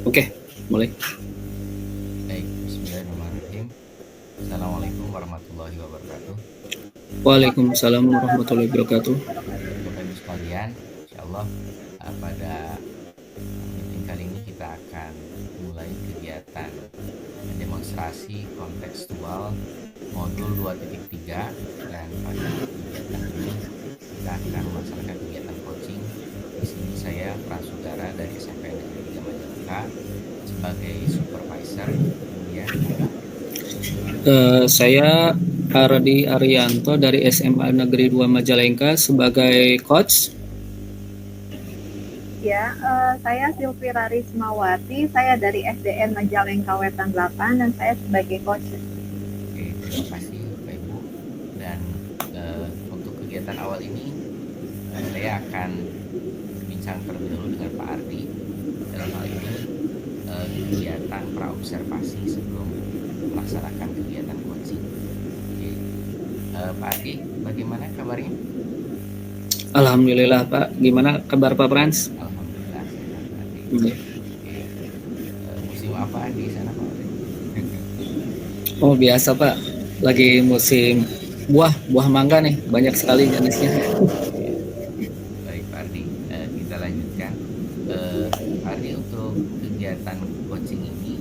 Oke, mulai. Baik, bismillahirrahmanirrahim. Assalamualaikum warahmatullahi wabarakatuh. Waalaikumsalam warahmatullahi wabarakatuh. Bapak Ibu sekalian, insya Allah pada meeting kali ini kita akan mulai kegiatan demonstrasi kontekstual modul 2.3, dan pada kegiatan ini kita akan melaksanakan kegiatan coaching. Di sini saya Prasudara dari SMP Negeri 3 Majalengka sebagai supervisor. Kemudian Saya Ardi Arianto dari SMA Negeri 2 Majalengka sebagai coach. Ya, saya Silvira Rismawati, saya dari SDN Majalengka Wetan 8 dan saya sebagai coach. Oke, terima kasih Bapak Ibu. Dan untuk kegiatan awal ini saya akan berbincang terlebih dahulu dengan Pak Ardi. Dalam hal ini kegiatan praobservasi sebelum melaksanakan kegiatan coaching. Oke, Pak Ardi, bagaimana kabarnya? Alhamdulillah Pak, gimana kabar Pak Frans? Alhamdulillah sehat Pak Ardi. Oke. Musim apa di sana Pak Ardi? Oh biasa Pak, lagi musim buah mangga nih, banyak sekali jenisnya. Baik Pak Ardi, kita lanjutkan. Pak Ardi, untuk kegiatan coaching ini,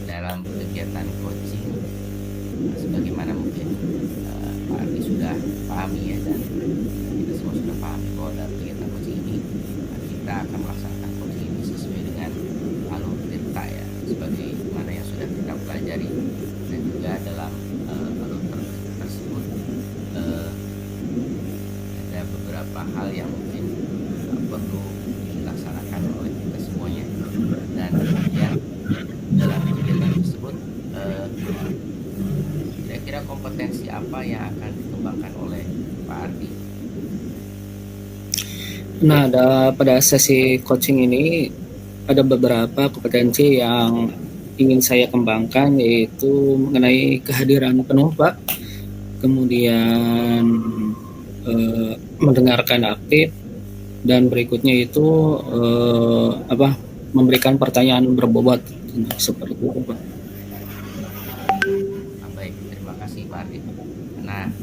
dalam kegiatan coaching sebagaimana mungkin Pak Ardi sudah pahami ya, dan kita semua sudah pahami bahwa dalam kegiatan coaching ini kita akan melaksanakan coaching ini sesuai dengan alur tirta ya, sebagai mana yang sudah kita pelajari. Dan juga dalam alur tersebut ada beberapa hal yang mungkin perlu dilaksanakan oleh kita semuanya. Dan kemudian dalam kegiatan tersebut kira-kira kompetensi apa yang akan dikembangkan oleh Pak Ardi? Nah, pada sesi coaching ini ada beberapa kompetensi yang ingin saya kembangkan, yaitu mengenai kehadiran penuh Pak, kemudian mendengarkan aktif, dan berikutnya itu memberikan pertanyaan berbobot seperti itu Pak. Baik, terima kasih Pak Ardi. Nah,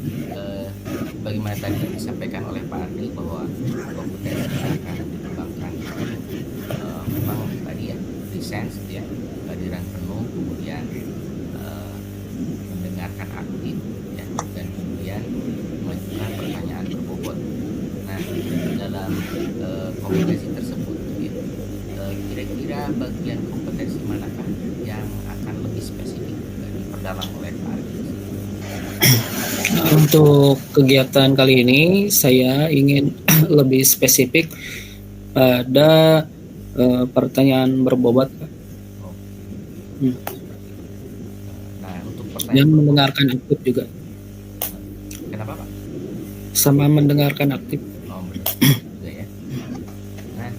bagaimana tadi disampaikan oleh Pak Ardi bahwa kompetensi yang akan dikembangkan memang tadi ya, presence ya, kehadiran penuh, kemudian mendengarkan aktif ya, dan kemudian mengajukan pertanyaan berbobot. Nah, dalam kompetensi tersebut ya, kira-kira bagian kompetensi manakah yang akan lebih spesifik diperdalam oleh Pak Ardi? Untuk kegiatan kali ini saya ingin lebih spesifik pada pertanyaan berbobot Nah, untuk dan pertanyaan mendengarkan aktif juga. Kenapa Pak? Sama mendengarkan aktif. Oh, benar juga ya. Nah,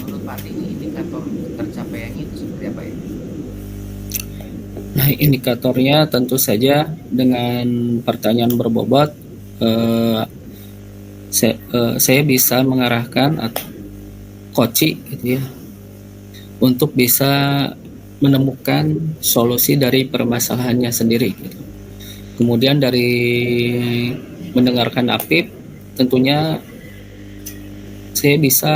menurut Pak Ardi ini indikator tercapaiannya itu seperti apa ya? Nah, indikatornya tentu saja dengan pertanyaan berbobot saya bisa mengarahkan coach gitu ya, untuk bisa menemukan solusi dari permasalahannya sendiri gitu. Kemudian dari mendengarkan aktif, tentunya saya bisa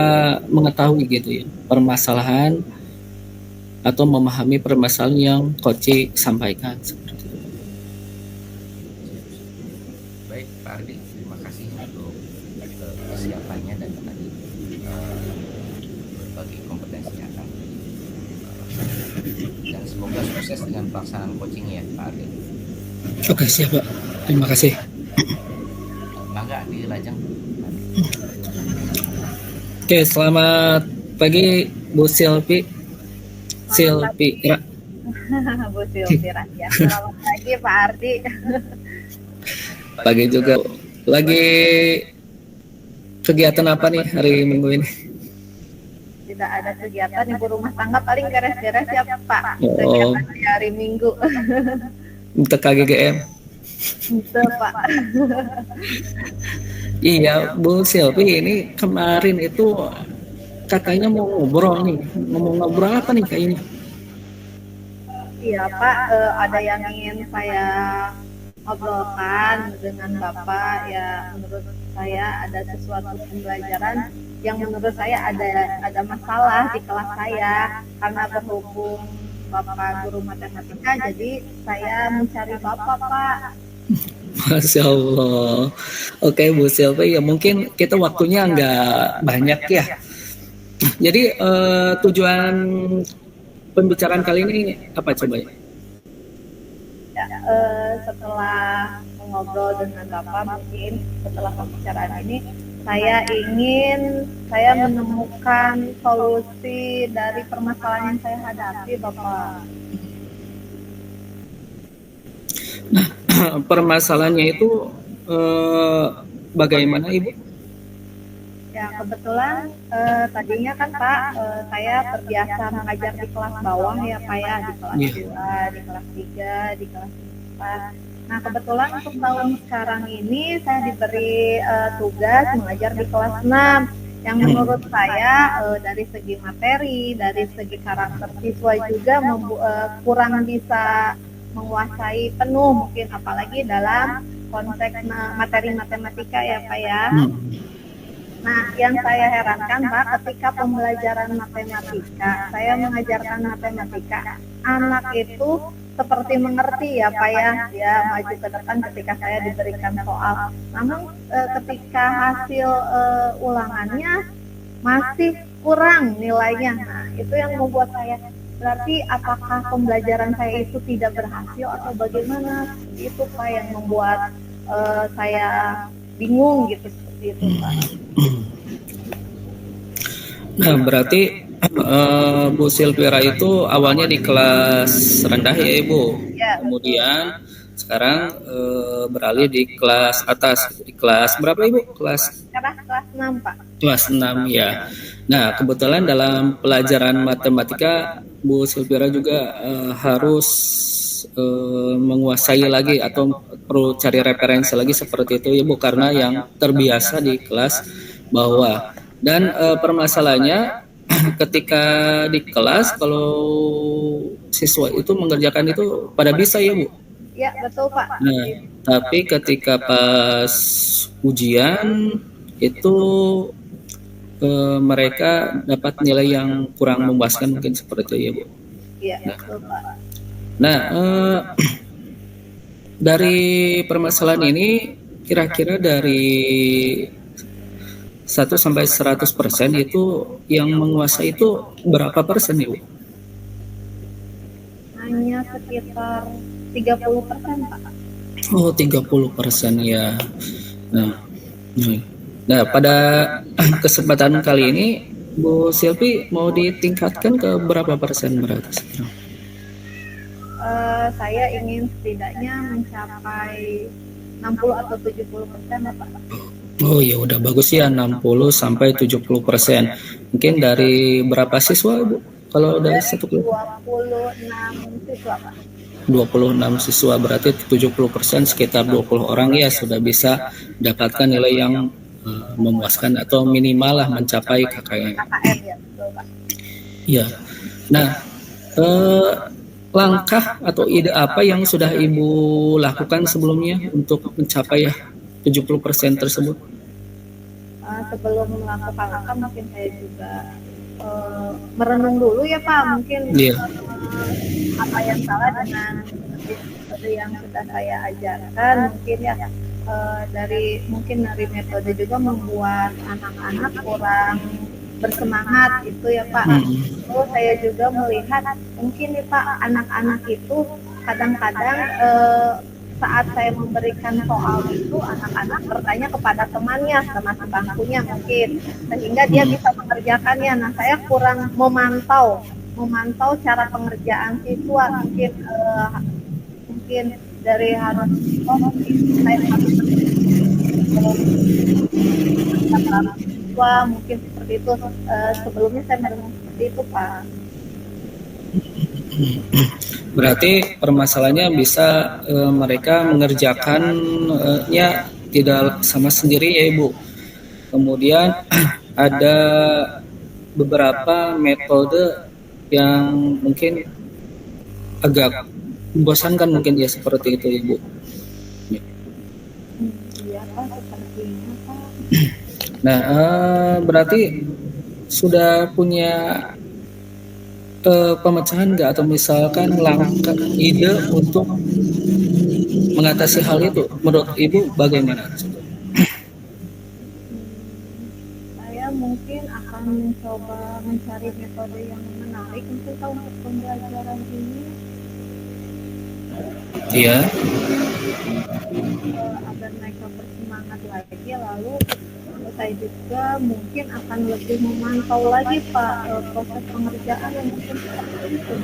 mengetahui gitu ya permasalahan atau memahami permasalahan yang coach sampaikan seperti itu. Baik Pak Ardi, terima kasih untuk kesiapannya dan tadi berbagai kompetensi yang akan dan semoga sukses dengan pelaksanaan coaching ya Pak Ardi. Oke, siap Pak. Terima kasih. Mangga di Lajeng. Oke, selamat pagi Bu Silvi. Silvira. Bu Silvira, ya. Selamat pagi Pak Ardi. Pagi juga. Lagi kegiatan apa nih hari Minggu ini? Tidak ada kegiatan, ibu rumah tangga paling beres-beres ya Pak. Oh. Kegiatan di hari Minggu. Untuk KGGM. Itu Pak. Iya, Bu Silvi, ini kemarin itu katanya mau ngobrol nih. Ngomong ngobrol apa nih kayaknya? Iya Pak, ada yang ingin saya obrolkan dengan Bapak. Ya, menurut saya ada sesuatu pembelajaran yang menurut saya ada masalah di kelas saya, karena berhubung Bapak guru matematika, jadi saya mencari Bapak Pak. Masya Allah. Oke, Bu Silvi, ya mungkin kita waktunya nggak banyak ya. Jadi tujuan pembicaraan kali ini apa coba ya? Ya, setelah mengobrol dengan Bapak, mungkin setelah pembicaraan ini saya menemukan solusi dari permasalahan yang saya hadapi Bapak. Permasalahannya itu bagaimana Ibu? Ya, kebetulan tadinya kan Pak, saya terbiasa mengajar di kelas bawah ya Pak ya, di kelas Iya. 2, di kelas 3, di kelas 4. Nah, kebetulan untuk tahun sekarang ini saya diberi tugas mengajar di kelas 6, yang menurut saya dari segi materi, dari segi karakter siswa juga kurang bisa menguasai penuh, mungkin apalagi dalam konteks materi matematika ya Pak ya. Nah, yang saya herankan Pak, ketika pembelajaran matematika, saya mengajarkan matematika, anak itu seperti mengerti ya Pak ya, dia maju ke depan ketika saya diberikan soal. Namun ketika hasil ulangannya masih kurang nilainya. Nah, itu yang membuat saya, berarti apakah pembelajaran saya itu tidak berhasil atau bagaimana? Itu Pak yang membuat saya bingung gitu, seperti itu Pak. Nah, berarti Bu Silvira itu awalnya di kelas rendah ya Ibu. Ya, Kemudian sekarang beralih di kelas atas. Di kelas berapa Ibu? sekarang kelas 6 Pak. Kelas 6 ya. Nah, kebetulan dalam pelajaran matematika Bu Silvira juga harus menguasai lagi atau perlu cari referensi lagi seperti itu ya Bu, karena yang terbiasa di kelas bawah. Dan permasalahannya ketika di kelas kalau siswa itu mengerjakan itu pada bisa ya Bu. Ya, betul Pak. Nah, tapi ketika pas ujian itu mereka dapat nilai yang kurang memuaskan mungkin seperti itu ya Bu. Iya, betul Pak. Nah, dari permasalahan ini kira-kira dari 1 sampai 100% itu yang menguasai itu berapa persen Ibu? Hanya sekitar 30% Pak. Oh, 30% ya. Nah, nah, pada kesempatan kali ini Bu Silvi mau ditingkatkan ke berapa persen berarti sekarang? Saya ingin setidaknya mencapai 60 atau 70% Pak. Oh ya udah bagus ya 60 sampai 70%. Mungkin dari berapa siswa Bu? Kalau dari satu kelas 26 siswa Pak. 26 siswa berarti 70% sekitar 20 orang ya sudah bisa dapatkan nilai yang memuaskan atau minimal lah mencapai KKM. KKM ya, betul Pak. Ya. Nah, langkah atau ide apa yang sudah Ibu lakukan sebelumnya untuk mencapai 70% tersebut? Sebelum melakukan langkah, mungkin saya juga merenung dulu ya Pak, mungkin apa yang salah dengan seperti yang sudah saya ajarkan, mungkin ya dari metode juga membuat anak-anak kurang bersemangat itu ya Pak. Terus saya juga melihat mungkin nih Pak, anak-anak itu kadang-kadang saat saya memberikan soal itu, anak-anak bertanya kepada temannya, teman sebangkunya mungkin, sehingga dia bisa mengerjakannya. Nah, saya kurang memantau cara pengerjaan siswa, mungkin dari harus saya harus siswa, mungkin seperti itu. Sebelumnya saya merenung seperti itu Pak. Berarti permasalahannya bisa mereka mengerjakannya tidak sama sendiri ya Ibu. Kemudian ada beberapa metode yang mungkin agak membosankan mungkin ya seperti itu Ibu. Iya Pak, sepertinya Pak. Nah, berarti sudah punya pemecahan nggak atau misalkan langkah ide untuk mengatasi hal itu? Menurut Ibu bagaimana? Saya mungkin akan mencoba mencari metode yang menarik untuk pembelajaran ini Iya, agar mereka bersemangat lagi. Lalu saya juga mungkin akan lebih memantau lagi Pak proses pengerjaan yang mungkin seperti itu.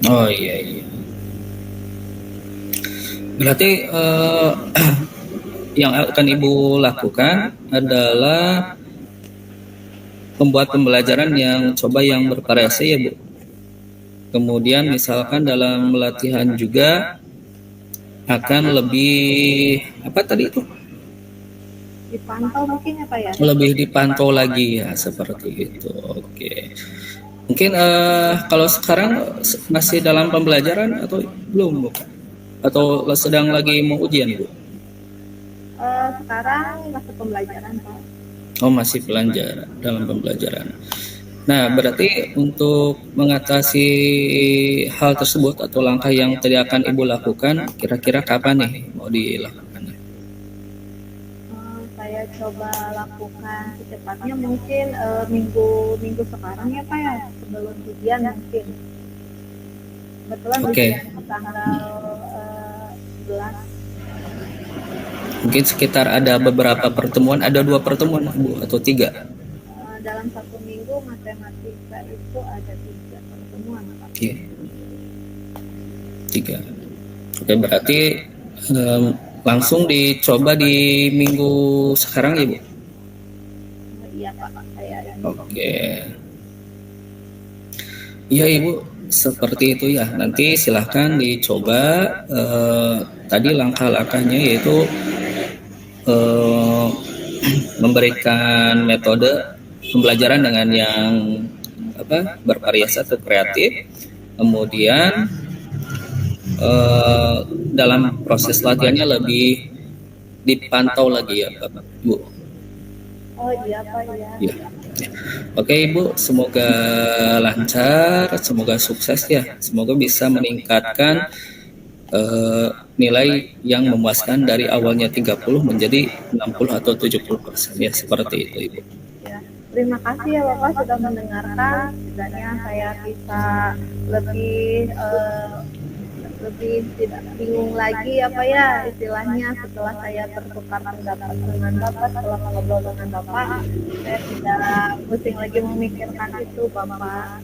oh iya iya. Berarti yang akan Ibu lakukan adalah membuat pembelajaran yang bervariasi ya Bu. Kemudian misalkan dalam latihan juga akan lebih apa tadi itu? Dipantau mungkin ya Pak ya. Lebih dipantau lagi ya seperti itu. Oke. Mungkin kalau sekarang masih dalam pembelajaran atau belum Bu? Atau sedang lagi mau ujian Bu? Sekarang masih pembelajaran Pak. Oh masih belajar dalam pembelajaran. Nah berarti untuk mengatasi hal tersebut atau langkah yang tadi akan Ibu lakukan, kira-kira kapan nih mau dilakukan? Saya coba lakukan secepatnya mungkin minggu sekarang ya Pak ya, sebelum ujian mungkin. Kebetulan Oke. ujian tanggal 11. Mungkin sekitar ada beberapa pertemuan, ada 2 pertemuan Bu atau 3? Dalam 1 minggu matematika itu ada 3 pertemuan Pak. Oke. 3. Oke berarti langsung dicoba di minggu sekarang ya Bu? Iya Pak, saya Oke. Iya Ibu, seperti itu ya. Nanti silahkan dicoba tadi langkah-langkahnya yaitu memberikan metode pembelajaran dengan yang bervariasi atau kreatif. Kemudian dalam proses latihannya lebih dipantau lagi ya Bapak Bu. Oh iya Pak ya. Ya. Oke Ibu, semoga lancar, semoga sukses ya, semoga bisa meningkatkan nilai yang memuaskan dari awalnya 30 menjadi 60 atau 70% ya seperti itu Ibu. Ya. Terima kasih ya Bapak sudah mendengarkan. Setidaknya saya bisa lebih tidak bingung lagi apa ya istilahnya setelah saya bertukar pendapat dengan Bapak, setelah ngobrol dengan Bapak, saya tidak pusing lagi memikirkan itu Bapak.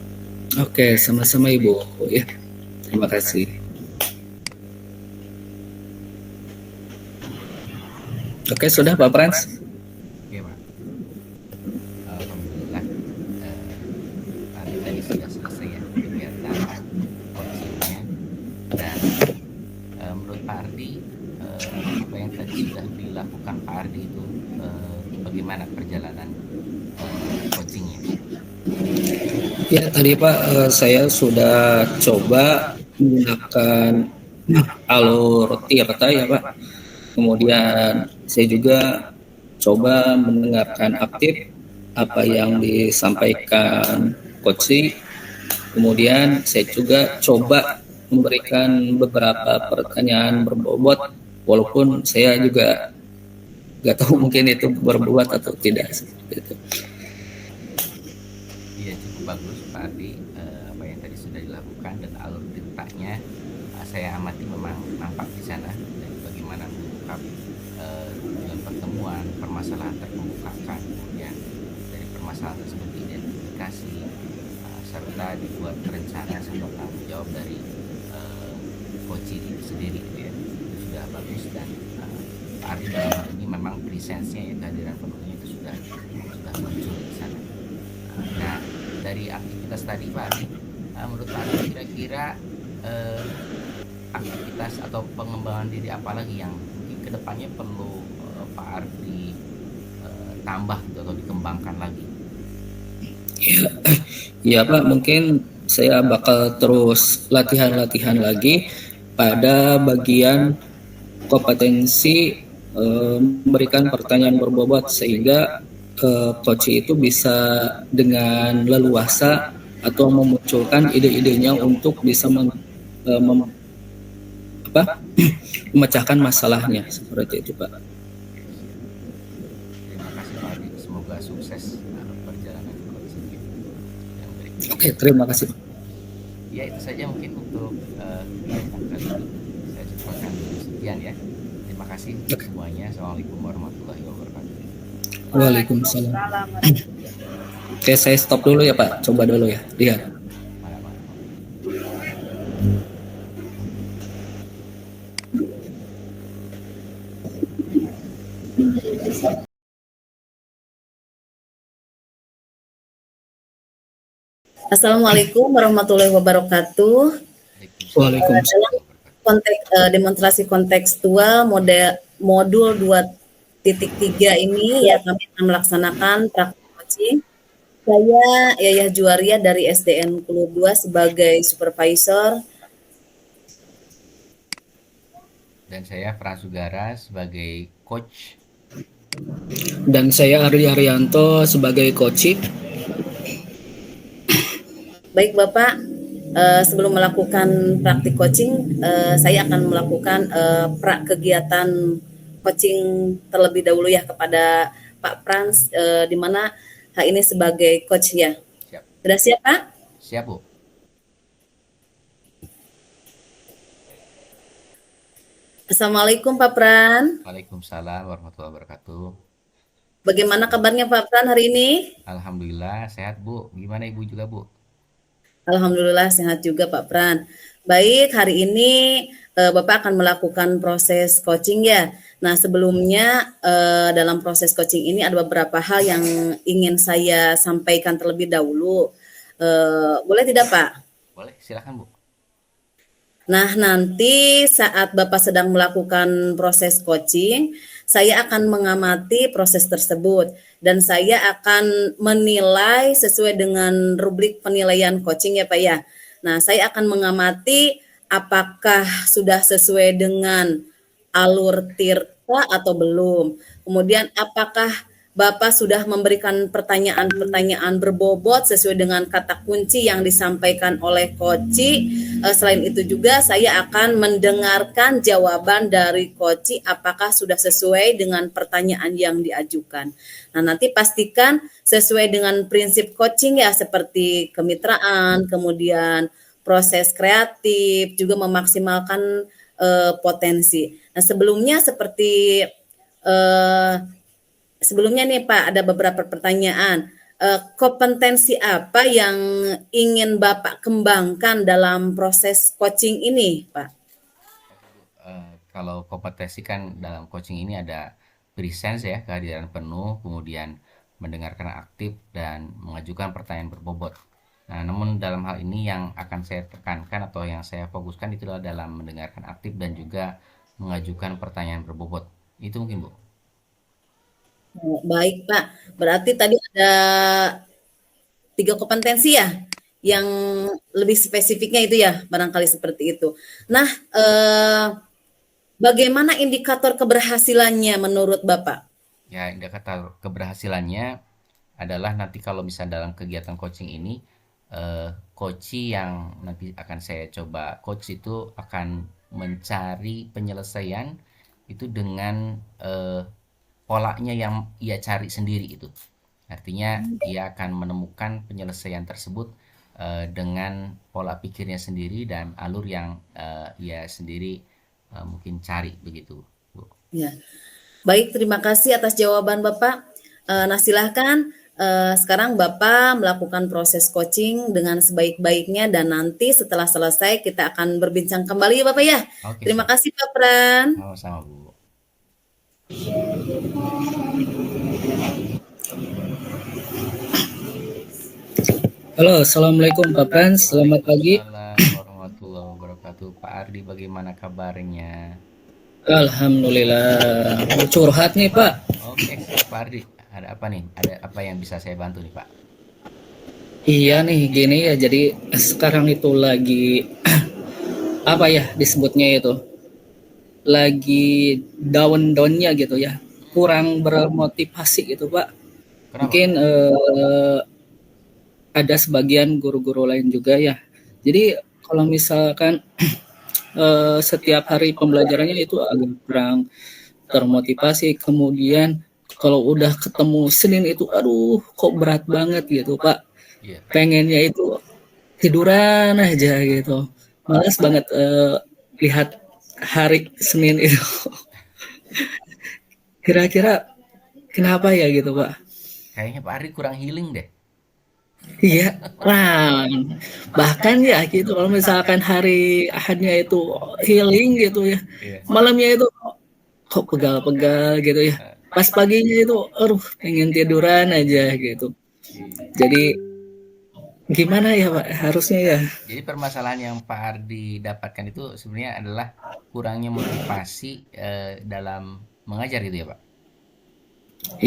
Oke, sama-sama Ibu ya. Terima kasih. Oke, sudah Pak Frans? Oke Pak. Alhamdulillah. Tadi sudah selesai ya kegiatan coachingnya. Dan menurut Pak Ardi, apa yang tadi sudah dilakukan Pak Ardi itu bagaimana perjalanan coachingnya? Ya tadi Pak, saya sudah coba menggunakan alur Tirta ya Pak. Kemudian saya juga coba mendengarkan aktif apa yang disampaikan coach. Kemudian saya juga coba memberikan beberapa pertanyaan berbobot, walaupun saya juga nggak tahu mungkin itu berbobot atau tidak seperti itu. Iya cukup bagus Pak Ardi, apa yang tadi sudah dilakukan dan alur ceritanya saya amati memang nampak di sana dan bagaimana mengungkap dalam pertemuan permasalahan terkemukakan, kemudian dari permasalahan tersebut identifikasi serta dibuat rencana serta tanggung jawab dari coach itu sendiri gitu ya. Itu sudah bagus dan Pak Ardi dalam hal ini memang presence-nya ya, kehadiran penuhnya itu sudah muncul di sana. Nah dari aktivitas tadi Pak Ardi, menurut Pak Ardi kira-kira aktivitas atau pengembangan diri apa lagi yang mungkin mungkin kedepannya perlu Pak Ardi tambah gitu atau dikembangkan lagi? Ya Pak, mungkin saya bakal terus latihan-latihan lagi pada bagian kompetensi memberikan pertanyaan berbobot sehingga coach itu bisa dengan leluasa atau memunculkan ide-idenya untuk bisa apa, memecahkan masalahnya seperti itu Pak. Terima kasih Pak Ardi, semoga sukses perjalanan coaching yang berikutnya. Oke, terima kasih Pak. Ya itu saja mungkin untuk kesempatan kali ini. Saya cukupkan dulu sekian ya. Terima kasih semuanya. Assalamualaikum warahmatullahi wabarakatuh. Waalaikumsalam. Waalaikumsalam. Oke, saya stop dulu ya Pak. Coba dulu ya. Lihat. Assalamualaikum warahmatullahi wabarakatuh. Waalaikumsalam. Dalam konteks demonstrasi kontekstual modul 2.3 ini ya kami akan melaksanakan praktik coaching. Saya Yayah Juwaria dari SDN Kulo 2 sebagai supervisor. Dan saya Frans Sugara sebagai coach. Dan saya Ardi Arianto sebagai coach. Baik Bapak, sebelum melakukan praktik coaching, saya akan melakukan kegiatan coaching terlebih dahulu ya kepada Pak Frans, di mana hal ini sebagai coach ya. Siap. Sudah siap Pak? Siap Bu. Assalamualaikum Pak Pran. Waalaikumsalam warahmatullahi wabarakatuh. Bagaimana kabarnya Pak Pran hari ini? Alhamdulillah sehat Bu. Gimana Ibu juga Bu? Alhamdulillah sehat juga Pak Pran. Baik, hari ini Bapak akan melakukan proses coaching ya. Nah sebelumnya dalam proses coaching ini ada beberapa hal yang ingin saya sampaikan terlebih dahulu. Boleh tidak Pak? Boleh, silakan Bu. Nah nanti saat Bapak sedang melakukan proses coaching, saya akan mengamati proses tersebut dan saya akan menilai sesuai dengan rubrik penilaian coaching ya Pak ya. Nah saya akan mengamati apakah sudah sesuai dengan alur tirta atau belum. Kemudian apakah Bapak sudah memberikan pertanyaan-pertanyaan berbobot sesuai dengan kata kunci yang disampaikan oleh coach. Selain itu juga saya akan mendengarkan jawaban dari coach apakah sudah sesuai dengan pertanyaan yang diajukan. Nah, nanti pastikan sesuai dengan prinsip coaching ya seperti kemitraan, kemudian proses kreatif, juga memaksimalkan potensi. Nah, sebelumnya nih Pak, ada beberapa pertanyaan. Kompetensi apa yang ingin Bapak kembangkan dalam proses coaching ini, Pak? Kalau kompetensi kan dalam coaching ini ada presence ya, kehadiran penuh, kemudian mendengarkan aktif dan mengajukan pertanyaan berbobot. Nah, namun dalam hal ini yang akan saya tekankan atau yang saya fokuskan itu adalah dalam mendengarkan aktif dan juga mengajukan pertanyaan berbobot. Itu mungkin Bu. Baik Pak, berarti tadi ada 3 kompetensi ya, yang lebih spesifiknya itu ya, barangkali seperti itu. Nah, bagaimana indikator keberhasilannya menurut Bapak? Ya, indikator keberhasilannya adalah nanti kalau misalnya dalam kegiatan coaching ini, coach yang nanti akan saya coba coach itu akan mencari penyelesaian itu dengan polanya yang ia cari sendiri itu. Artinya ia akan menemukan penyelesaian tersebut dengan pola pikirnya sendiri dan alur yang ia sendiri mungkin cari begitu, Bu. Ya. Baik, terima kasih atas jawaban Bapak. Nah, silahkan sekarang Bapak melakukan proses coaching dengan sebaik-baiknya dan nanti setelah selesai kita akan berbincang kembali ya Bapak ya. Oke, Terima kasih Pak Pran. sama-sama Bu. Halo, assalamualaikum Pak Pran. Selamat pagi. Waalaikumsalam warahmatullahi wabarakatuh. Pak Ardi, bagaimana kabarnya? Alhamdulillah. Curhat nih Pak. Oke, siap Pak Ardi. Ada apa nih? Ada apa yang bisa saya bantu nih Pak? Iya nih gini ya. Jadi sekarang itu lagi apa ya disebutnya itu? Lagi down-downnya gitu ya. Kurang bermotivasi gitu Pak. Kenapa Mungkin Pak? ada sebagian guru-guru lain juga ya. Jadi kalau misalkan setiap hari pembelajarannya itu agak kurang termotivasi. Kemudian kalau udah ketemu Senin itu, aduh kok berat banget gitu Pak. Iya. Pengennya itu tiduran aja gitu. Males banget lihat hari Senin itu. Kira-kira kenapa ya gitu Pak? Kayaknya Pak Ardi kurang healing deh. Iya, nah bahkan ya gitu kalau misalkan hari Ahadnya itu healing gitu ya, Iya. malamnya itu kok pegal-pegal gitu ya. Pas paginya itu, aduh pengen tiduran aja gitu. Iya. Jadi gimana ya Pak? Harusnya ya. Jadi permasalahan yang Pak Ardi dapatkan itu sebenarnya adalah kurangnya motivasi dalam mengajar gitu ya Pak?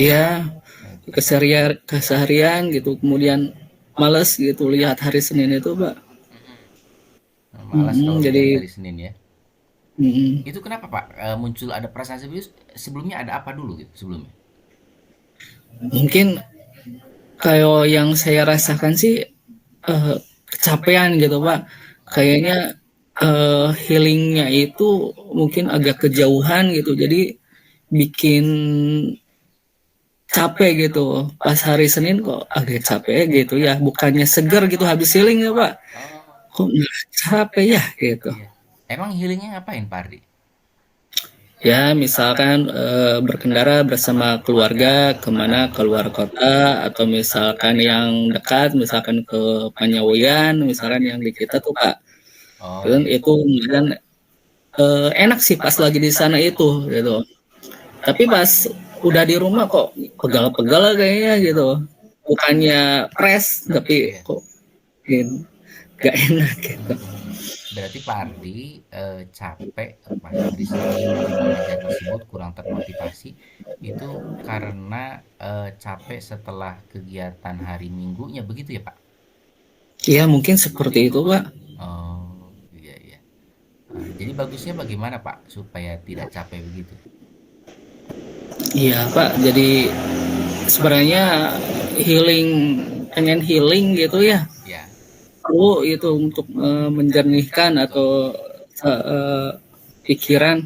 Iya, Oke. keseharian gitu. Kemudian males gitu lihat hari Senin itu Pak. Nah, malas kalau Jadi melihat dari Senin ya. mm, Itu kenapa Pak? Muncul ada perasaan seperti itu sebelumnya ada apa dulu gitu sebelumnya? mungkin kayak yang saya rasakan sih kecapean gitu Pak. Kayaknya healingnya itu mungkin agak kejauhan gitu. Jadi bikin capek gitu. Pas hari Senin kok agak capek gitu ya. Bukannya seger gitu habis healing ya Pak. Oh, Kok malah capek ya gitu. iya. Emang healingnya ngapain Pak Ardi? Ya misalkan berkendara bersama keluarga kemana keluar kota atau misalkan yang dekat misalkan ke Panyawian misalkan yang di kita tuh Pak. Oh Dan iya. itu kemudian enak sih pas lagi di sana itu gitu. Tapi pas udah di rumah kok pegal-pegal kayaknya gitu. Bukannya press tapi Iya. kok gitu. Gak enak gitu. Berarti Pak Ardi capek pada hari Senin di mengajar tersebut kurang termotivasi itu karena capek setelah kegiatan hari Minggunya begitu ya Pak? Ya mungkin seperti itu Pak. Oh iya iya. Jadi bagusnya bagaimana Pak supaya tidak capek begitu? Iya Pak. Jadi sebenarnya healing pengen healing gitu ya. Ya. Perlu itu untuk menjernihkan atau eh, pikiran.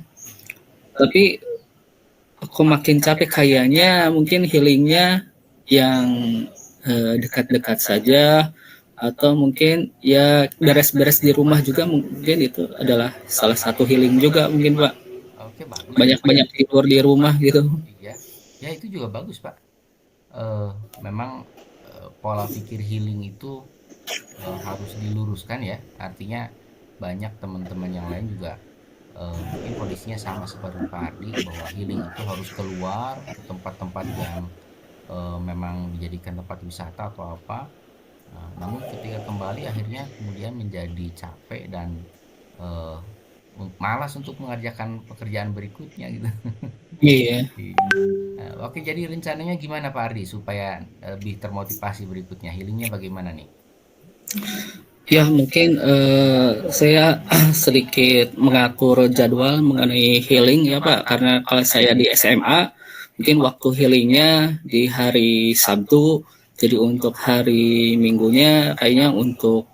Tapi aku makin capek kayaknya mungkin healingnya yang dekat-dekat saja atau mungkin ya beres-beres di rumah juga mungkin itu adalah salah satu healing juga mungkin Pak. Oke bagus itu Pak. Banyak-banyak tidur di rumah gitu. Iya. Ya itu juga bagus Pak. Eh, Memang pola pikir healing itu harus diluruskan ya. Artinya banyak teman-teman yang lain juga mungkin kondisinya sama seperti Pak Ardi bahwa healing itu harus keluar ke tempat-tempat yang memang dijadikan tempat wisata atau apa. Namun ketika kembali akhirnya kemudian menjadi capek dan eh, malas untuk mengerjakan pekerjaan berikutnya gitu. Iya. Oke, jadi rencananya gimana Pak Ardi supaya lebih termotivasi berikutnya? Healingnya bagaimana nih? Ya mungkin saya sedikit mengatur jadwal mengenai healing ya Pak karena kalau saya di SMA mungkin waktu healingnya di hari Sabtu jadi untuk hari Minggunya kayaknya untuk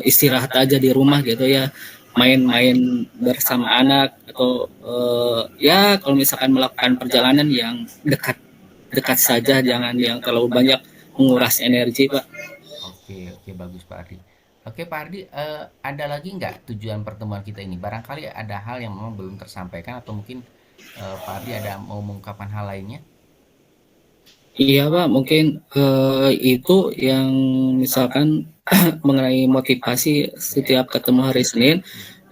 istirahat aja di rumah gitu ya main-main bersama anak atau ya kalau misalkan melakukan perjalanan yang dekat dekat saja jangan yang terlalu banyak menguras energi Pak. Oke, oke bagus Pak Ardi. Oke Pak Ardi, ada lagi nggak tujuan pertemuan kita ini? Barangkali ada hal yang memang belum tersampaikan atau mungkin Pak Ardi ada mau mengungkapkan hal lainnya? Iya Pak, mungkin itu yang misalkan mengenai motivasi setiap ketemu hari Senin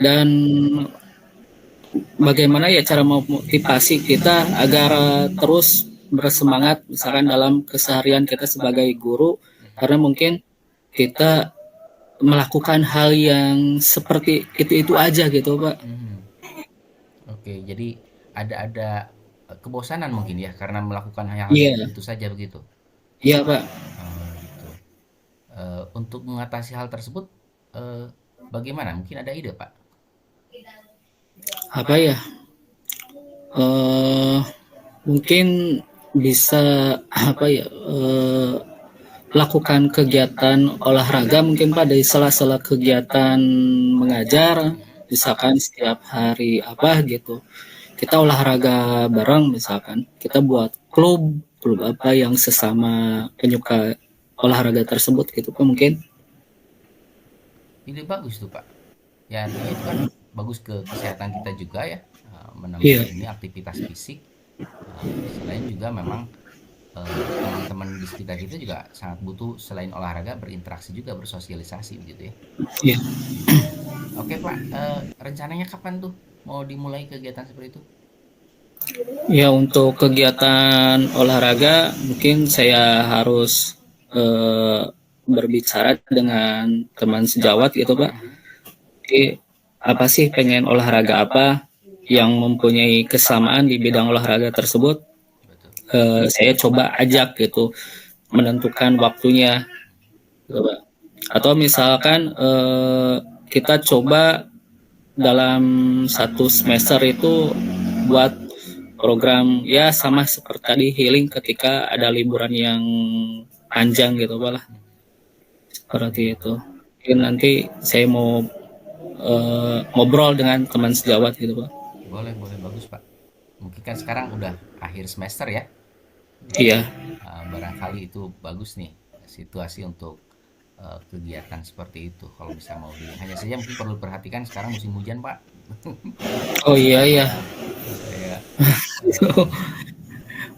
dan bagaimana ya cara memotivasi kita agar terus bersemangat misalkan dalam keseharian kita sebagai guru karena mungkin kita melakukan hal yang seperti itu aja gitu Pak. Mhm. Oke, jadi ada kebosanan mungkin ya karena melakukan hal-hal Iya, itu saja begitu. iya Pak. Gitu. Untuk mengatasi hal tersebut, bagaimana? Mungkin ada ide, Pak? Apa ya? eh Mungkin bisa apa ya? Lakukan kegiatan olahraga mungkin Pak dari sela-sela kegiatan mengajar, misalkan setiap hari apa gitu. Kita olahraga bareng misalkan. Kita buat klub apa yang sesama penyuka olahraga tersebut gitu Pak mungkin. Ide bagus tuh, Pak. Ya artinya itu kan bagus ke kesehatan kita juga ya, menambah Iya, ini aktivitas fisik. Selain juga memang teman-teman di sekitar kita juga sangat butuh selain olahraga berinteraksi juga bersosialisasi begitu ya. iya. Oke Pak, rencananya kapan tuh mau dimulai kegiatan seperti itu? Ya untuk kegiatan olahraga mungkin saya harus berbicara dengan teman sejawat gitu Pak. Jadi apa sih pengen olahraga apa yang mempunyai kesamaan di bidang olahraga tersebut? Betul. Saya coba ajak gitu menentukan waktunya gitu, Pak. Atau misalkan kita coba dalam satu semester itu buat program ya sama seperti tadi healing ketika ada liburan yang panjang gitu Pak lah. Seperti itu. Mungkin nanti saya mau ngobrol dengan teman sejawat gitu Pak. Boleh, boleh, bagus Pak. Mungkin kan sekarang udah akhir semester ya. Jadi Iya, barangkali itu bagus nih situasi untuk kegiatan seperti itu. Kalau bisa mau di, hanya saja mungkin perlu perhatikan sekarang musim hujan Pak. oh iya iya. Ya, eh,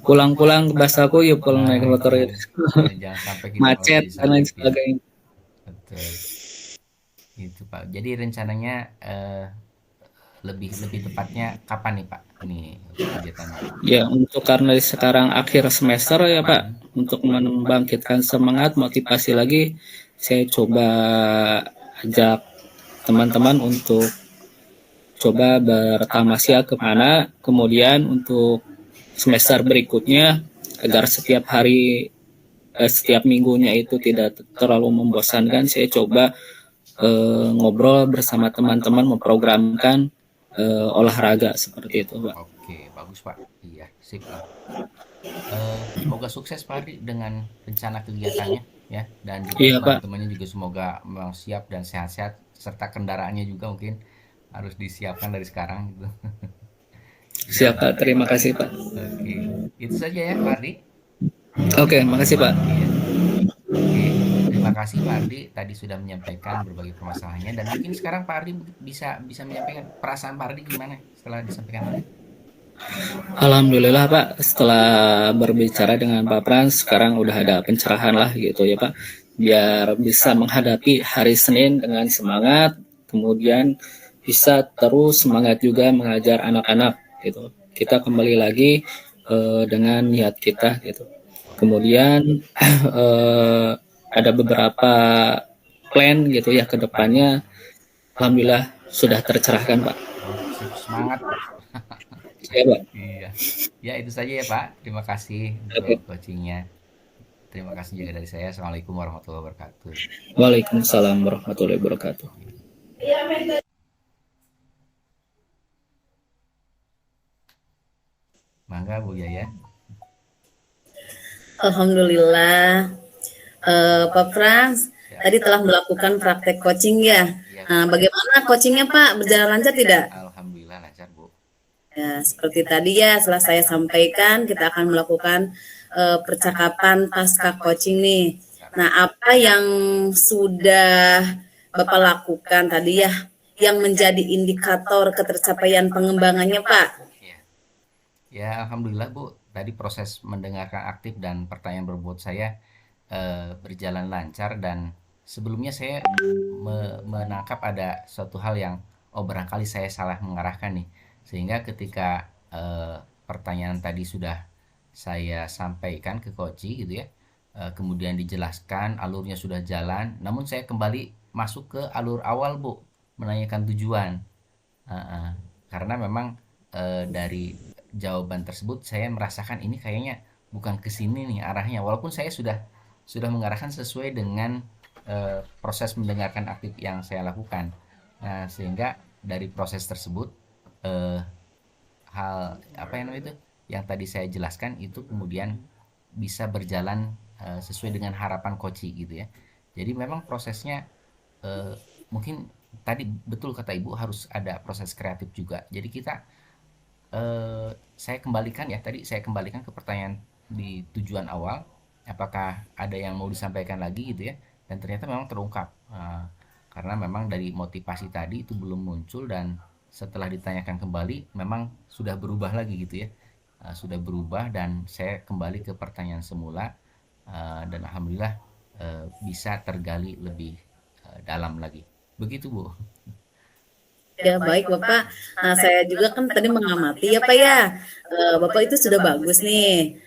Pulang-pulang bahasaku yuk pulang naik motor itu itu. jangan sampai kita malah Macet jadi dan lain sakit ya. sebagainya. Betul, itu Pak. Jadi rencananya lebih lebih tepatnya kapan nih Pak? Ini kegiatannya. Ya untuk karena sekarang akhir semester ya Pak, untuk membangkitkan semangat motivasi lagi, saya coba ajak teman-teman untuk coba bertamasya kemana, kemudian untuk semester berikutnya agar setiap hari setiap minggunya itu tidak terlalu membosankan, saya coba ngobrol bersama teman-teman memprogramkan olahraga seperti itu Pak. Oke, bagus Pak. Iya, sip lah. Semoga sukses Pak Ardi dengan rencana kegiatannya ya, dan juga Iya Pak, teman-temannya juga semoga memang siap dan sehat-sehat serta kendaraannya juga mungkin harus disiapkan dari sekarang gitu. siap Pak, terima kasih Pak. Oke, itu saja ya Pak Ardi. Oke, makasih Pak. Iya. Oke, terima kasih Pak Ardi tadi sudah menyampaikan berbagai permasalahannya dan mungkin sekarang Pak Ardi bisa bisa menyampaikan perasaan Pak Ardi gimana setelah disampaikan tadi. Alhamdulillah Pak, setelah berbicara dengan Pak Frans, sekarang udah ada pencerahan lah gitu ya Pak. Biar bisa menghadapi hari Senin dengan semangat, kemudian bisa terus semangat juga mengajar anak-anak gitu. Kita kembali lagi dengan niat kita gitu. Kemudian ada beberapa plan gitu ya ke depannya. Alhamdulillah sudah tercerahkan Pak. Oh, sip, semangat Pak. Ya Pak. Iya. Ya, itu saja ya Pak. Terima kasih untuk Oke. coachingnya. Terima kasih juga dari saya. Assalamualaikum warahmatullahi wabarakatuh. Waalaikumsalam warahmatullahi wabarakatuh. Mangga Bu Yaya. Alhamdulillah. Pak Frans, Ya, tadi telah melakukan praktek coaching ya. iya, Nah, bagaimana coachingnya Pak? Berjalan lancar tidak? alhamdulillah lancar Bu. Ya, seperti tadi ya, setelah saya sampaikan, kita akan melakukan percakapan pasca coaching nih. Nah, apa yang sudah Bapak lakukan tadi ya, yang menjadi indikator ketercapaian pengembangannya Pak? Ya. Ya, alhamdulillah Bu. Tadi proses mendengarkan aktif dan pertanyaan berbobot saya berjalan lancar dan sebelumnya saya menangkap ada suatu hal yang oh barangkali saya salah mengarahkan nih sehingga ketika pertanyaan tadi sudah saya sampaikan ke coach gitu ya, kemudian dijelaskan alurnya sudah jalan namun saya kembali masuk ke alur awal Bu menanyakan tujuan. Karena memang dari jawaban tersebut saya merasakan ini kayaknya bukan ke sini nih arahnya, walaupun saya sudah mengarahkan sesuai dengan proses mendengarkan aktif yang saya lakukan. Nah, sehingga dari proses tersebut eh, hal apa yang namanya itu yang tadi saya jelaskan itu kemudian bisa berjalan sesuai dengan harapan coach gitu ya. Jadi memang prosesnya mungkin tadi betul kata Ibu harus ada proses kreatif juga. Jadi kita saya kembalikan ya tadi saya kembalikan ke pertanyaan di tujuan awal, apakah ada yang mau disampaikan lagi gitu ya, dan ternyata memang terungkap. Karena memang dari motivasi tadi itu belum muncul dan setelah ditanyakan kembali memang sudah berubah lagi gitu ya. Sudah berubah dan saya kembali ke pertanyaan semula, dan alhamdulillah bisa tergali lebih dalam lagi. Begitu Bu. Ya baik Bapak. Nah saya juga kan tadi mengamati ya Pak ya. Bapak itu sudah bagus nih.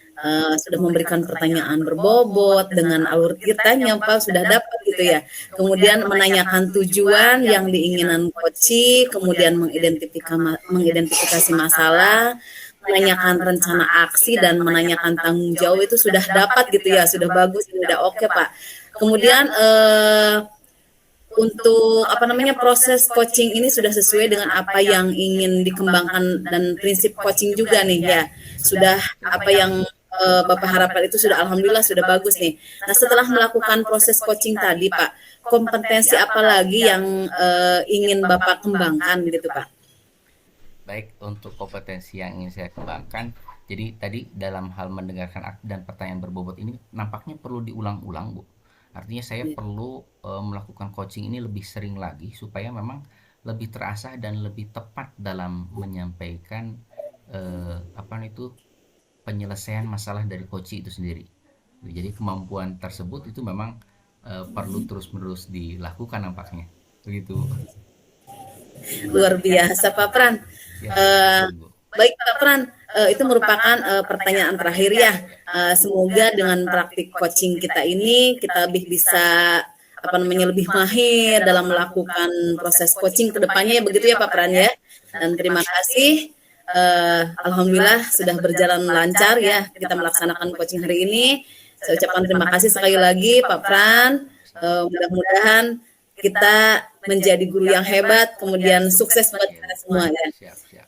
Sudah memberikan pertanyaan berbobot dengan alur ceritanya Pak sudah dapat gitu ya. Kemudian menanyakan tujuan yang diinginan coach, kemudian mengidentifikasi masalah, menanyakan rencana aksi dan menanyakan tanggung jawab itu sudah dapat gitu ya. Sudah bagus, sudah oke Pak. Kemudian untuk apa namanya proses coaching ini sudah sesuai dengan apa yang ingin dikembangkan dan prinsip coaching juga nih ya. Sudah apa yang Bapak harapkan itu sudah alhamdulillah sudah bagus nih. Nah, setelah melakukan proses coaching tadi, Pak, kompetensi apa lagi yang ingin Bapak kembangkan gitu, Pak? Baik, untuk kompetensi yang ingin saya kembangkan, jadi tadi dalam hal mendengarkan dan pertanyaan berbobot ini nampaknya perlu diulang-ulang, Bu. Artinya saya perlu melakukan coaching ini lebih sering lagi supaya memang lebih terasa dan lebih tepat dalam menyampaikan apa itu penyelesaian masalah dari coach itu sendiri. Jadi kemampuan tersebut itu memang perlu terus-menerus dilakukan nampaknya. Begitu. Luar biasa, Pak Pran. Ya, Baik Pak Pran, itu merupakan pertanyaan terakhir ya. Semoga dengan praktik coaching kita ini kita lebih bisa apa namanya lebih mahir dalam melakukan proses coaching ke depannya ya begitu ya Pak Pran ya. Dan terima kasih. Alhamdulillah sudah berjalan lancar ya kita melaksanakan coaching hari ini. Saya ucapkan terima kasih sekali lagi Pak Pran. Mudah-mudahan kita menjadi guru yang hebat, kemudian sukses buat kita semua ya. Siap.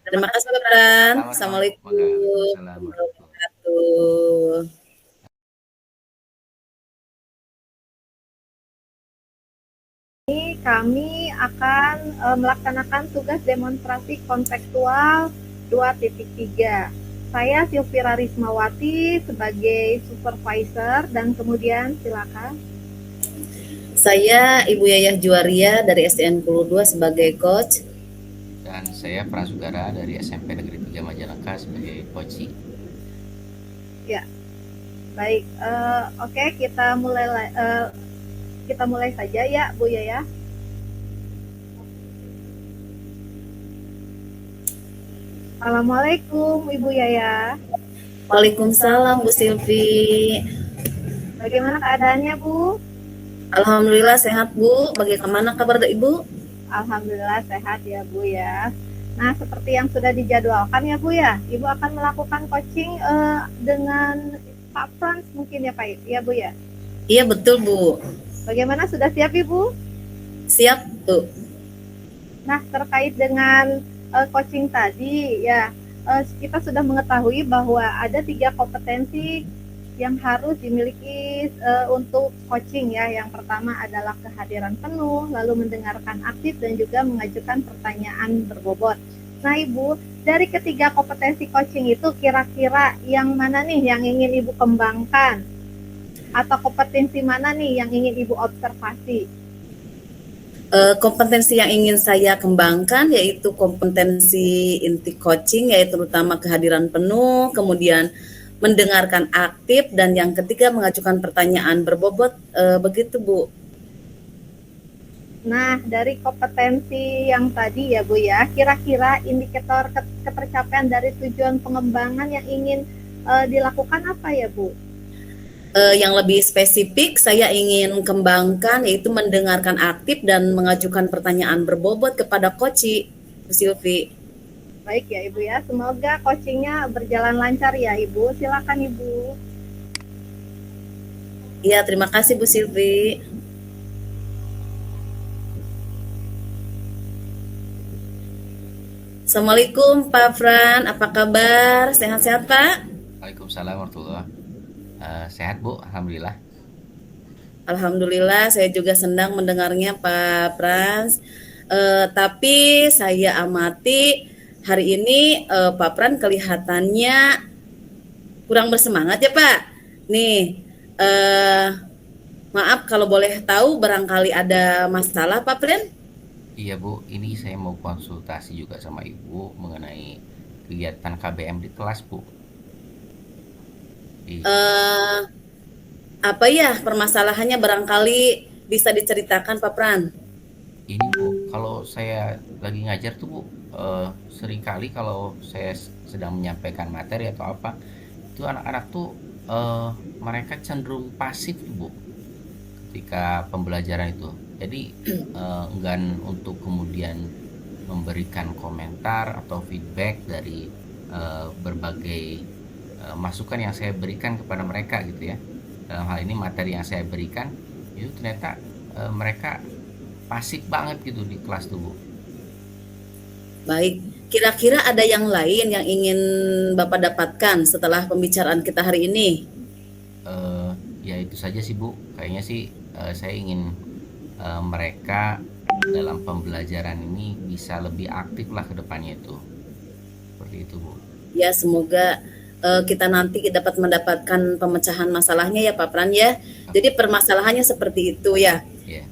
Terima kasih Pak Pran. Sama-sama. Assalamualaikum Waalaikumsalam. warahmatullahi wabarakatuh. Ini kami akan melaksanakan tugas demonstrasi kontekstual 2.3. Saya Silvira Rismawati sebagai supervisor dan kemudian silakan. Saya Ibu Yayah Juwaria dari SDN 2 sebagai coach. Dan saya Prasugara dari SMP Negeri 3 Majalengka sebagai coach. Ya, baik. Oke, kita mulai saja ya, Bu Yaya. Assalamualaikum, Ibu Yaya. Waalaikumsalam Bu Silvi. Bagaimana keadaannya, Bu? Alhamdulillah sehat Bu. Bagaimana kabar Ibu? Alhamdulillah sehat ya, Bu ya. Nah, seperti yang sudah dijadwalkan ya, Bu ya. Ibu akan melakukan coaching dengan Pak Frans mungkin ya, Pak ya, Bu ya. Iya betul Bu. Bagaimana, sudah siap Ibu? Siap Bu. Nah, terkait dengan coaching tadi ya, kita sudah mengetahui bahwa ada 3 kompetensi yang harus dimiliki untuk coaching ya. Yang pertama adalah kehadiran penuh, lalu mendengarkan aktif dan juga mengajukan pertanyaan berbobot. Nah Ibu, dari ketiga kompetensi coaching itu kira-kira yang mana nih yang ingin Ibu kembangkan? Atau kompetensi mana nih yang ingin Ibu observasi? Kompetensi yang ingin saya kembangkan yaitu kompetensi inti coaching, yaitu terutama kehadiran penuh, kemudian mendengarkan aktif, dan yang ketiga mengajukan pertanyaan berbobot. Begitu Bu. Nah, dari kompetensi yang tadi ya Bu ya, kira-kira indikator ketercapaian dari tujuan pengembangan yang ingin dilakukan apa ya Bu? Yang lebih spesifik saya ingin kembangkan yaitu mendengarkan aktif dan mengajukan pertanyaan berbobot kepada coach Bu Silvi. Baik ya Ibu ya, semoga coachingnya berjalan lancar ya Ibu. Silakan Ibu. Iya, terima kasih Bu Silvi. Assalamualaikum Pak Fran, apa kabar? Sehat-sehat Pak? Waalaikumsalam warahmatullahi. Sehat Bu, alhamdulillah. Alhamdulillah, saya juga senang mendengarnya Pak Frans. Tapi saya amati hari ini Pak Fran kelihatannya kurang bersemangat ya Pak. Nih, eh, maaf kalau boleh tahu barangkali ada masalah Pak Fran? Iya Bu, ini saya mau konsultasi juga sama Ibu mengenai kegiatan KBM di kelas Bu. Eh, apa ya permasalahannya barangkali bisa diceritakan Pak Fran? Ini Bu, kalau saya lagi ngajar tuh Bu, seringkali kalau saya sedang menyampaikan materi atau apa, itu anak-anak tuh eh, mereka cenderung pasif tuh Bu ketika pembelajaran itu. Jadi enggan untuk kemudian memberikan komentar atau feedback dari berbagai masukan yang saya berikan kepada mereka gitu ya. Dalam hal ini materi yang saya berikan itu ternyata mereka pasif banget gitu di kelas tuh Bu. Baik, kira-kira ada yang lain yang ingin Bapak dapatkan setelah pembicaraan kita hari ini? Eh, ya itu saja sih Bu, kayaknya sih saya ingin mereka dalam pembelajaran ini bisa lebih aktif lah ke depannya itu, seperti itu Bu. Ya, semoga kita nanti dapat mendapatkan pemecahan masalahnya ya Pak Pran ya. Jadi permasalahannya seperti itu ya. Ya,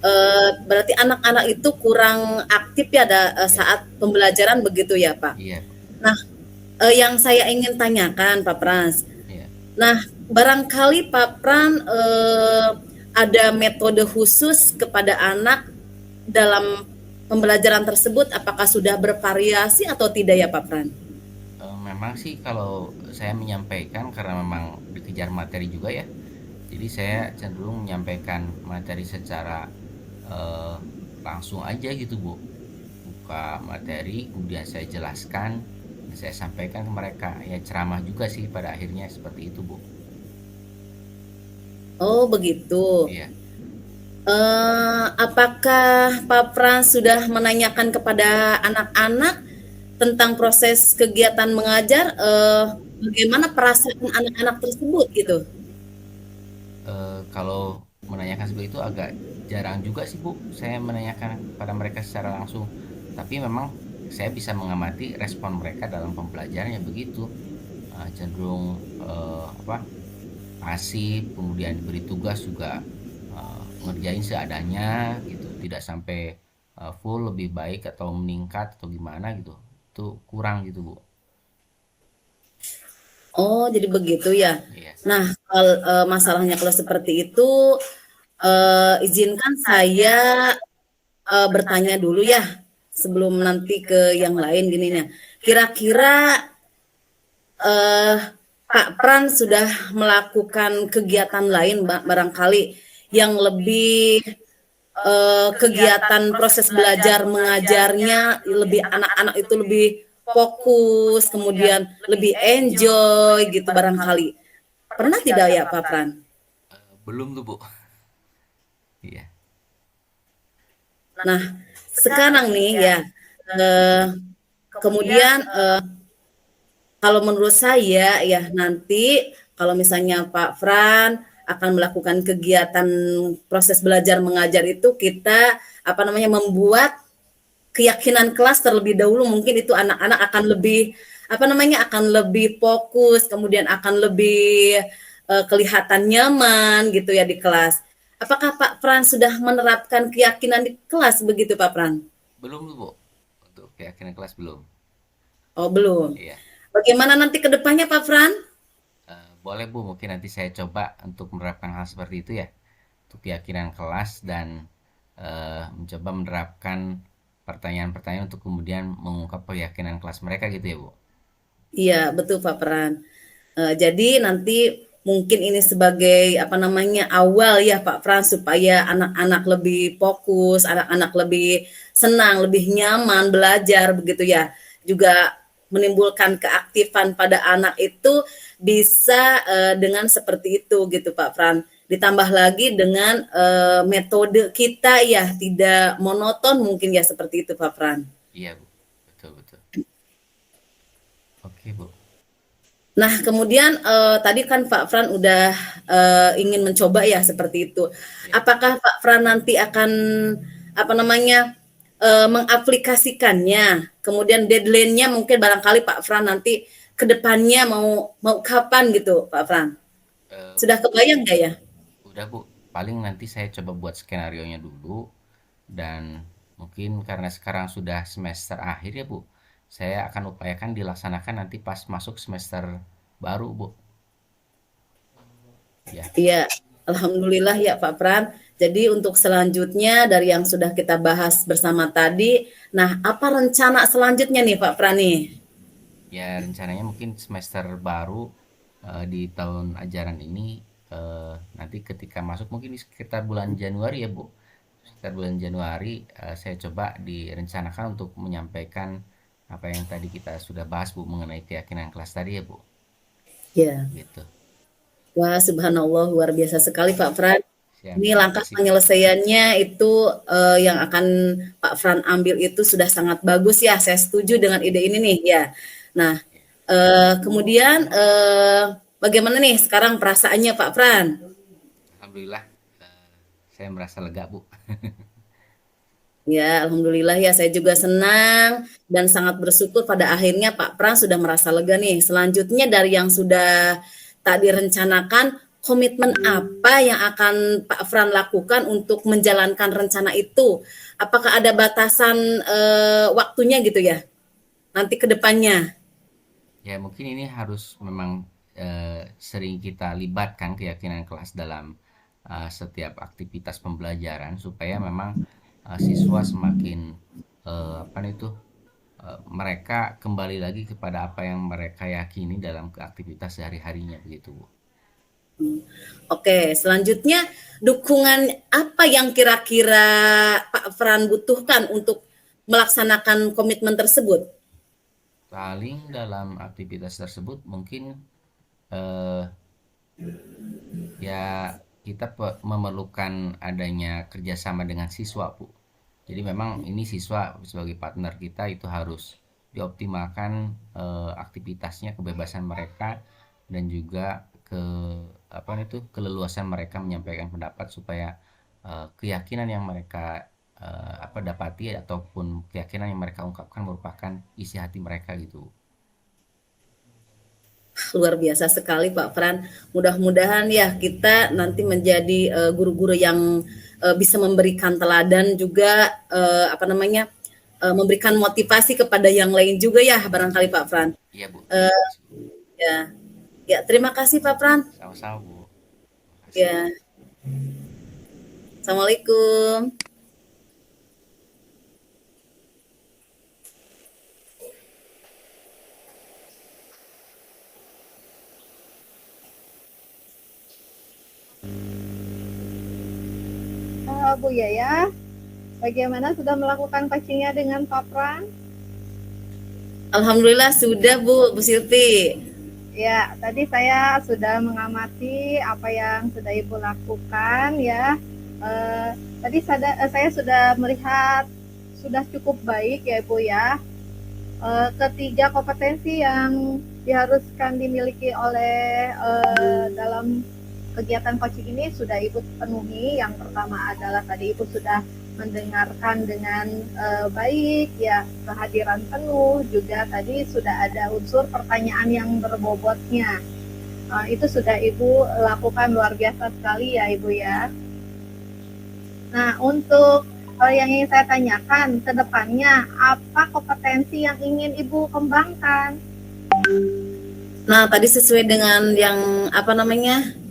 Berarti anak-anak itu kurang aktif ya saat pembelajaran begitu ya Pak. iya, Nah, yang saya ingin tanyakan Pak Prans. iya. Nah, barangkali Pak Pran ada metode khusus kepada anak dalam pembelajaran tersebut, apakah sudah bervariasi atau tidak ya Pak Pran? Memang sih kalau saya menyampaikan karena memang dikejar materi juga ya, jadi saya cenderung menyampaikan materi secara eh, langsung aja gitu Bu. Buka materi, kemudian saya jelaskan, saya sampaikan ke mereka. Ya ceramah juga sih pada akhirnya seperti itu Bu. Oh, begitu. Iya. Apakah Pak Pran sudah menanyakan kepada anak-anak tentang proses kegiatan mengajar, bagaimana perasaan anak-anak tersebut gitu? Kalau menanyakan seperti itu agak jarang juga sih Bu, saya menanyakan pada mereka secara langsung. Tapi memang saya bisa mengamati respon mereka dalam pembelajarannya begitu. Cenderung apa? Pasif, kemudian diberi tugas juga ngerjain seadanya gitu, tidak sampai full lebih baik atau meningkat atau gimana gitu. Itu kurang gitu Bu. Oh, jadi begitu ya. Iya. Nah, masalahnya kalau seperti itu, izinkan saya bertanya dulu ya sebelum nanti ke yang lain gini nih. Kira-kira eh, Pak Pran sudah melakukan kegiatan lain barangkali yang lebih kegiatan proses belajar mengajarnya lebih anak-anak itu lebih fokus, kemudian lebih enjoy gitu barangkali. Pernah tidak ya Pak Pran? Belum tuh Bu. Iya. Nah, sekarang nih ya, eh, kemudian kalau menurut saya ya nanti kalau misalnya Pak Fran akan melakukan kegiatan proses belajar mengajar itu kita apa namanya membuat keyakinan kelas terlebih dahulu, mungkin itu anak-anak akan lebih apa namanya akan lebih fokus, kemudian akan lebih kelihatan nyaman gitu ya di kelas. Apakah Pak Fran sudah menerapkan keyakinan di kelas begitu Pak Fran? Belum tuh Bu. Untuk keyakinan kelas belum. Oh, belum. Iya. Bagaimana nanti ke depannya Pak Fran? Boleh Bu, mungkin nanti saya coba untuk menerapkan hal seperti itu ya. Untuk keyakinan kelas dan mencoba menerapkan pertanyaan-pertanyaan untuk kemudian mengungkap keyakinan kelas mereka gitu ya Bu. Iya, betul Pak Pran. Jadi nanti mungkin ini sebagai apa namanya awal ya Pak Pran supaya anak-anak lebih fokus, anak-anak lebih senang, lebih nyaman belajar begitu ya. Juga menimbulkan keaktifan pada anak itu bisa dengan seperti itu gitu Pak Fran. Ditambah lagi dengan metode kita ya tidak monoton mungkin ya seperti itu Pak Fran. Iya Bu, betul betul. Oke Bu. Nah, kemudian tadi kan Pak Fran udah ingin mencoba ya seperti itu. Ya. Apakah Pak Fran nanti akan apa namanya mengaplikasikannya? Kemudian deadline-nya mungkin barangkali Pak Fran nanti ke depannya mau kapan gitu, Pak Fran? Eh, Sudah kebayang nggak ya? Udah Bu, paling nanti saya coba buat skenario-nya dulu, dan mungkin karena sekarang sudah semester akhir ya Bu, saya akan upayakan dilaksanakan nanti pas masuk semester baru Bu. Ya, Iya, alhamdulillah ya Pak Fran. Jadi untuk selanjutnya dari yang sudah kita bahas bersama tadi, nah apa rencana selanjutnya nih Pak Fran nih? ya rencananya mungkin semester baru di tahun ajaran ini, nanti ketika masuk mungkin di sekitar bulan Januari ya Bu. Sekitar bulan Januari saya coba direncanakan untuk menyampaikan apa yang tadi kita sudah bahas Bu mengenai keyakinan kelas tadi ya Bu. Ya, Gitu. wah subhanallah luar biasa sekali Pak Fran. Siap, Ini terima langkah kasih. penyelesaiannya itu yang akan Pak Fran ambil itu sudah sangat bagus ya. Saya setuju dengan ide ini nih ya. Nah, kemudian bagaimana nih sekarang perasaannya Pak Fran? Alhamdulillah, saya merasa lega Bu. Ya, alhamdulillah ya saya juga senang dan sangat bersyukur pada akhirnya Pak Fran sudah merasa lega nih. Selanjutnya dari yang sudah tak direncanakan, komitmen apa yang akan Pak Fran lakukan untuk menjalankan rencana itu? Apakah ada batasan waktunya gitu ya? Nanti ke depannya. Ya mungkin ini harus memang sering kita libatkan keyakinan kelas dalam setiap aktivitas pembelajaran supaya memang siswa semakin apa itu mereka kembali lagi kepada apa yang mereka yakini dalam aktivitas sehari-harinya begitu Bu. Oke, selanjutnya dukungan apa yang kira-kira Pak Fran butuhkan untuk melaksanakan komitmen tersebut? Paling dalam aktivitas tersebut mungkin eh, ya kita memerlukan adanya kerjasama dengan siswa Bu. Jadi memang ini siswa sebagai partner kita itu harus dioptimalkan aktivitasnya, kebebasan mereka, dan juga apa itu keleluasan mereka menyampaikan pendapat supaya keyakinan yang mereka apa dapati ataupun keyakinan yang mereka ungkapkan merupakan isi hati mereka gitu. Luar biasa sekali Pak Fran. Mudah-mudahan ya kita nanti menjadi guru-guru yang bisa memberikan teladan juga apa namanya memberikan motivasi kepada yang lain juga ya barangkali Pak Fran. Iya Bu. Ya, ya terima kasih Pak Fran. Sama-sama Bu. Makasih. Ya, assalamualaikum. Bu Yaya, bagaimana sudah melakukan coachingnya dengan Pak Pran? Alhamdulillah sudah Bu Silvi. Ya, tadi saya sudah mengamati apa yang sudah Ibu lakukan ya. Tadi saya sudah melihat sudah cukup baik ya Ibu ya. Ketiga kompetensi yang diharuskan dimiliki oleh dalam kegiatan coaching ini sudah Ibu penuhi. Yang pertama adalah tadi Ibu sudah mendengarkan dengan baik ya, kehadiran penuh, juga tadi sudah ada unsur pertanyaan yang berbobotnya. Itu sudah Ibu lakukan luar biasa sekali ya Ibu ya. Nah, untuk yang ingin saya tanyakan ke depannya, apa kompetensi yang ingin Ibu kembangkan? Nah, tadi sesuai dengan yang apa namanya?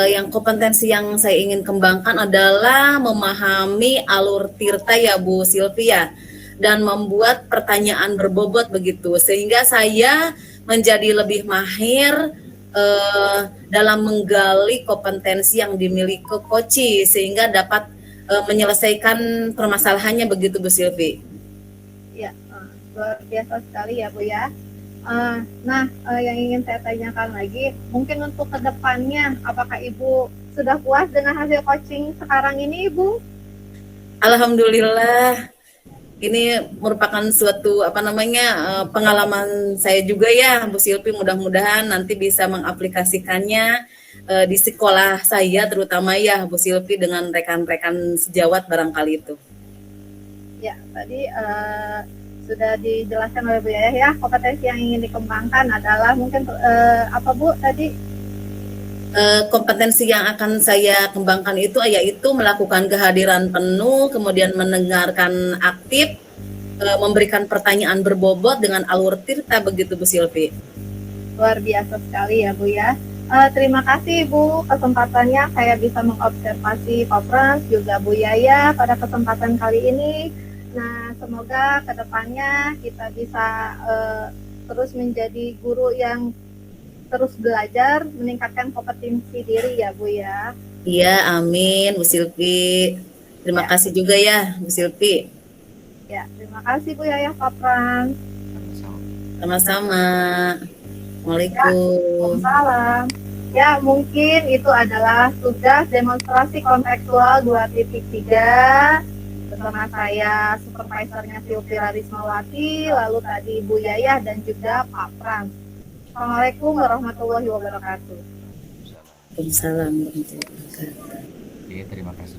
Yang kompetensi yang saya ingin kembangkan adalah memahami alur tirta ya Bu Sylvia dan membuat pertanyaan berbobot begitu sehingga saya menjadi lebih mahir dalam menggali kompetensi yang dimiliki Koci sehingga dapat menyelesaikan permasalahannya begitu Bu Sylvie. Ya, luar biasa sekali ya Bu ya. Yang ingin saya tanyakan lagi, mungkin untuk kedepannya, apakah Ibu sudah puas dengan hasil coaching sekarang ini, Ibu? Alhamdulillah, ini merupakan suatu pengalaman saya juga ya, Bu Silvi. Mudah-mudahan nanti bisa mengaplikasikannya di sekolah saya, terutama ya Bu Silvi, dengan rekan-rekan sejawat barangkali itu. Ya, tadi sudah dijelaskan oleh Bu Yayah ya, kompetensi yang ingin dikembangkan adalah mungkin apa Bu tadi? Kompetensi yang akan saya kembangkan itu yaitu melakukan kehadiran penuh, kemudian mendengarkan aktif, memberikan pertanyaan berbobot dengan alur tirta, begitu Bu Silvi. Luar biasa sekali ya Bu ya. Terima kasih Bu, kesempatannya saya bisa mengobservasi Pak Frans juga Bu Yaya pada kesempatan kali ini. Nah, semoga kedepannya kita bisa terus menjadi guru yang terus belajar, meningkatkan kompetensi diri ya Bu ya. Iya, amin Bu Silvi. Terima kasih juga ya Bu Silvi. Ya, terima kasih Bu Yaya, Pak Frans. Sama-sama. Assalamualaikum. Waalaikumsalam. Ya, mungkin itu adalah tugas demonstrasi kontekstual 2.3 bersama saya, supervisornya Silvira Rismawati, lalu tadi Bu Yayah dan juga Pak Frans. Assalamualaikum warahmatullahi wabarakatuh. Waalaikumsalam warahmatullahi wabarakatuh. Oke, terima kasih.